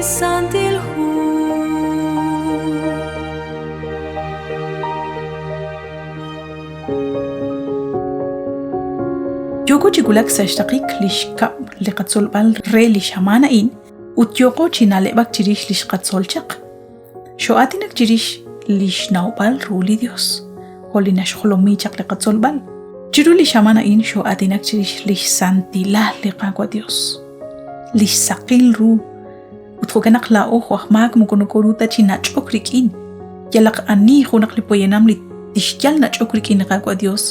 santilhu Yoko chigulak sashtakik lishkab liqatzol bal re lishamana in utyoko chinalebak chirish lishqatzolchaq shoatinak chirish lishnawbal ruli Dios holinash kholomichaq liqatzol bal chiru lishamana in shoatinak chirish lishsantilah liqaqwa Dios lishsaqil ru utfoganak la ojo ahmak mukonokoruta chinachokrik in yalaq ani khonak lipoyenam li tishkyal nachokrik in liqaqwa Dios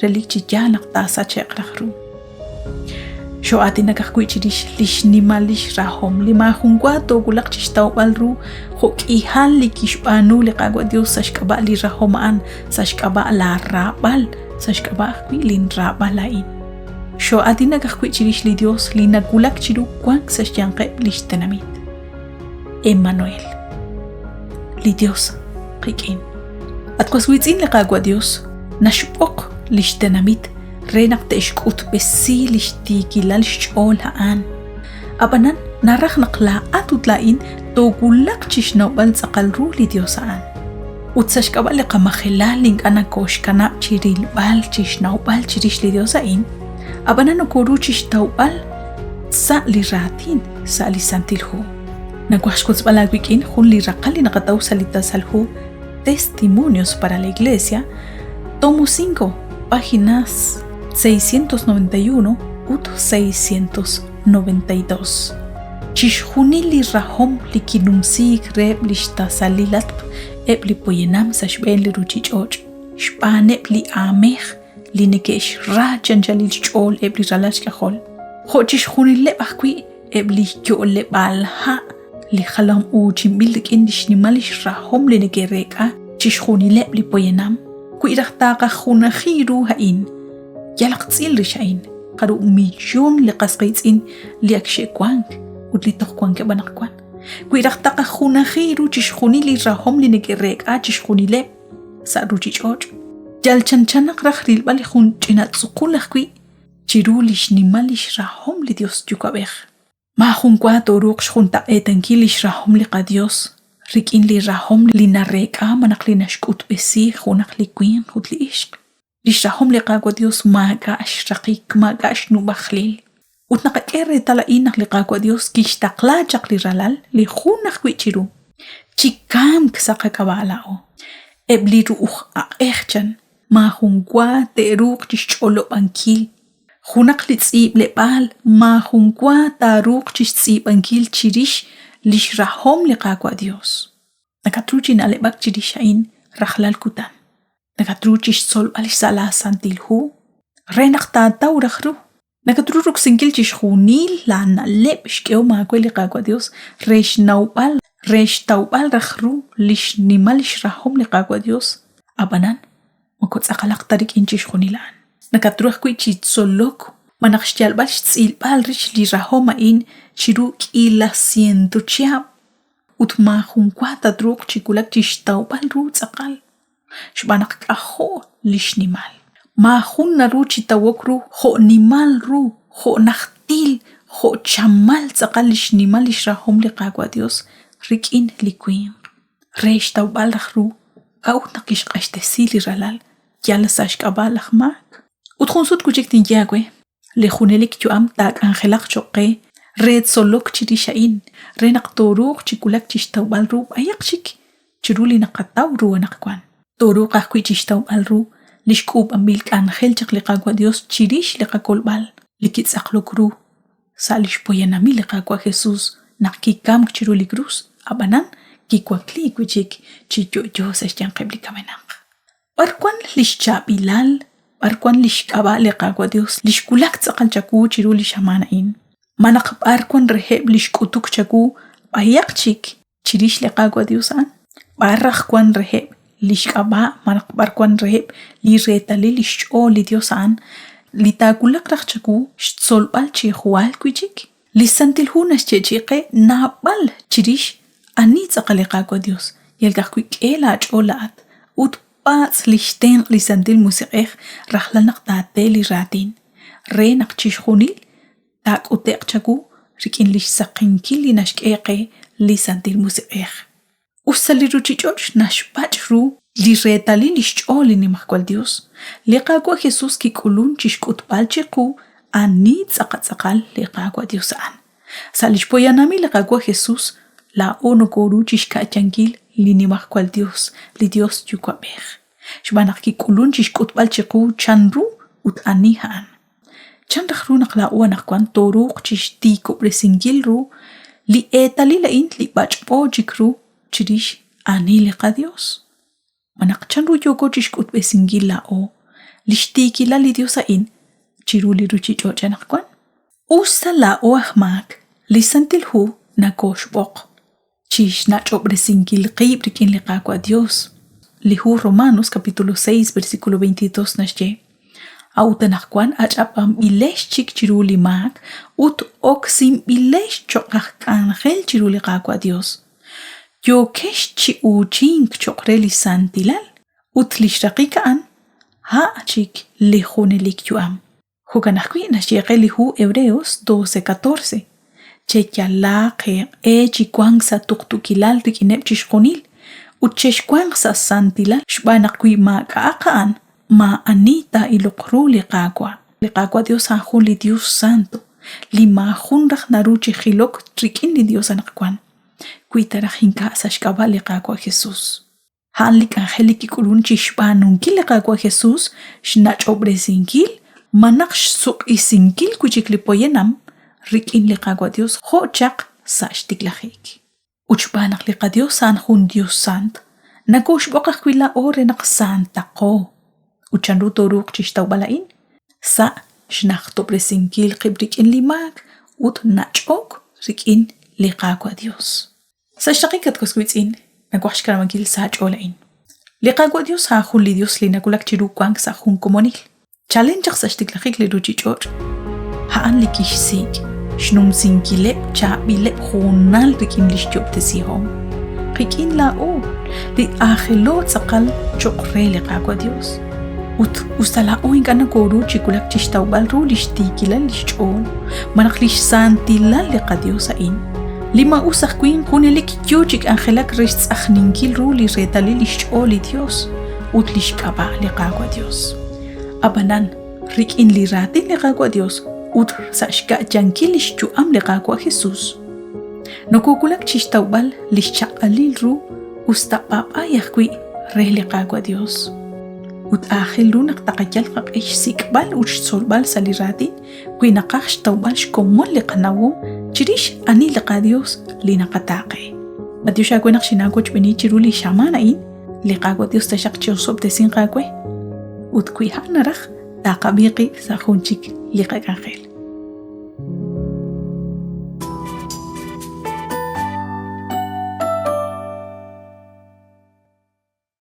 relikchi janak tasa cheqraqru shoatina kakwichirish lishnimalish rahom lima jungwa togulaq chishtawbalru hokihal likishbanu liqaqwa Dios sashkaba li rahoman sashkaba la rabal sashkaba lin rabalain shoatina kakwichirish li Dios linagulak chiru kwan sashyanqe lishtanamit Emmanuel li Dios qikin atqaswitzin liqaqwa Dios nashpoq lishtanamit renak teishkut besi lishtikilal shol haan abanan naraq naqla atutlain togulak chishnawbal tsaqalru li Diosaan utsashkaba liqamakhilal linkana koshkana chirilbal chishnawbal chirish li Diosain abanan okoru chishtawbal sa li ratin sa li santilhu nagwashkutzbalagwikin jun li raqali naqataw salitasalhu testimonios para la iglesia tomo 5 páginas 691 ut 692 chishjunili rahom likinumsik reb lishtasalilat ebli poyenam sashben li ruchichoch shpaneb li ameh linekesh rajan jalil chol ebli ralash kahol chishjunile bakwi ebli yole balha li khalam u chimbildik indishnimalish rahom linekereka chishjunile li poyenam kuiraqtaqa khunajiru hain yalaqtsil rishain qaru millón liqasqaytzin liakshekwan utlitoqwan kebanaqwan kuiraqtaqa khunajiru chishjunili rahom linekerek chishjunile saruchichoch yalchanchanaq rajrilbali jun ch'inatz'uqulaqwi chirulish nimalish rahom li Dios yukabej ma junkwa toruq xjunta etankilish rahom liqa Dios rikin li rahom li nareka manaq li nashkut besi khunak li queen khut li ishq li rahom li qaqwa Dios maga ashraqik maga ashnubakhlil utnaqa kere tala inak li qaqwa Dios kishtaqla chaq li ralal li khunak kwichiru chikam ksaqa kabalao ebli ruh aqechan ma hunkwa teruq chishcholo bankil khunak li tsib le bal ma hunkwa taruq chitsib bankil chirish lish rahom liqaqwa Dios nakatruchin alebak chirishain rahlal kutan nakatruchish sol alish sala santilhu renaq tataw rakhru nakatruruk sinkil chishjunil la naleb shkeu ma liqaqwa Dios resh tawbal rakhru lish nimalish rahom liqaqwa Dios abanan makots aqalaq tarik inchishjunilan nakatruh kwichi tsolok manaqshtial bash tsilbal rich li rahoma in chiruk ila siento chiab utma junkwata druk chikulak chishtawbal ru tsaqal shbanak qaho lishnimal ma junna ru chitawokru ho nimal ru ho naqtil ho chamal tsaqal lishnimal lishrahom liqaqwa Dios rikin liquin resh tawbal ru qaw naqish qashtesili ralal yala sashkabal ahmak utkhonsut kuchiktin yagwe le junelik yuam tak angelak choqe red solok chirishain renaq toruq chikulak chishtawbal ru ayaqchik chiruli naqataw ru anaqkwan toruq aqwi chishtawbal ru lishkub ambil angel chaqliqaqwa Dios chirish liqakolbal likitsaqlok ru salish poyanami liqaqwa Jesus naqkikam chiruli cruz abanan kikwakli kuchik chiyo sashyan qiblikamenaq barkwan lishchabilal barkwan lishkaba liqaqwa Dios lishkulak tsaqal chaku chiruli shamanain manaq barkwan reheb lishkutuk chaku ayaqchik chirish liqaqwa Diosan barraqkwan reheb lishkaba manaq barkwan reheb li retali lishcho li Diosan litakulak raqchaku solbal chihual kuchik lisantil hunas chechiqe nabal chirish ani tsaqal liqaqwa Dios yelqaqku kela cholaat ut pats lishten lisantil musiqej rajlalnaq tateli ratin renaq chishjunil tak uteq chaku rikin lish saqinkil linashk'eqe li santil musiqej. Usa li ruchich'och naxb'ach'ru li retali li xch'oli nimajkwal Dios. Li qagwa Jesús kik'ulun chixk'utb'al chiqu ani tz'aqatz'aqal li qagwa Dios an. Sa li xpoyanami li qagwa Jesús la ono koru chixka'chankil li nimajkwal Dios, li Dios yukwab'ej. Xb'anaq kik'ulun chixk'utb'al chiqu chanru ut ani ha'an. Chanraj ru naqla'u anaqkwan toruq chixtik'ub'resingil ru li etali la'in li b'ach'po chikru chirix ani li qa Dios. Manaq chanru yoko chixk'utb'esingil la'o li xtikila li Dios ha'in chiru li ruchich'och' anaqkwan. Usa la'o ajmak li santil hu nakoxb'oq chix nach'ob'resingil qib' rik'in li qagwa Dios. Li hu Romanos capítulo 6 versículo 22 naxye. Autanaqkwan ach'apam bilex chik chiru li mak ut oksim bilex choqaj k'anjel chiru li qagwa Dios. Yokex chi uchink choqre li santilal ut li xraqika'an ha chik li junelik yu'am. Juganajkwi naxyeqe li hu Hebreos 12:14. Chekyala qe chikwan sa tuqtukilal rik'ineb chixqunil ut chexkwan sa santilal xb'anaqkwi ma ka'aqa'an ma anita iluqru li qagwa. Li qagwa Dios anjun li Dios santo li ma jun raj naru chijilok rik'in li Dios anaqkwan. Kuitaraj hinka sa xk'aba li qagwa Jesús. Han li k'anjel kik'ulun chixb'anunkil li qagwa Jesús xnach'ob'resingil manaq xsuq'isingil kuchik li poyenam rik'in li qagwa Dios jo'chaq sa xtiklajik. Uchb'anaq li qa Dios anjun Dios sant nakoxb'oqaj kwila ore naq santaqo. Uchanru toruq chixtawbala'in sa xnajtob'resingil qib' rik'in li mak ut nach'ok rik'in li qagwa Dios. Sa xtaqik katkoswitz'in nakwaj xkaramankil sa ch'ola'in. Li qagwa Dios anjun li Dios li nakulak chiru kwan sa jun komonil. Challenge sa xtiklajik li ruchich'och' ha'an li kixsik xnumsinkileb cha'bileb junal rik'in li xtyo'b'tesihom. Qik'in la'o li ajelo tz'aqal choqre li qagwa Dios. Ut usta la'o ink'ana koru chikulak chixtawb'al ru li xtikilal li xch'ol manaq li xsantilal li qa Dios ha'in. Li ma usaj kwin junelik yo chik angelak rex tz'ajninkil ru li retali li xch'ol li Dios ut li xk'aba li qagwa Dios. Abanan rik'in li ratin li qagwa Dios ut sa xka'chankil li xchu'am li qagwa Jesús. Nokukulak chixtawb'al li xchaq'alil ru usta p'ap'ayaj kwi rej li qagwa Dios. Ut ajel ru naqtaqayal qaq'ix sikb'al ut xtzolb'al sa li ratin kwi naqaj xtawb'al xkomon li qanawom chirix ani li qa Dios li naqataqe. Batiuxa kwenaq xinagoch b'eni chiru li xamana'in li qagwa Dios taxaq chiosob'tesin qagwe. Ut kwi hanaraj taqabiqi sa junchik li qak'anjel.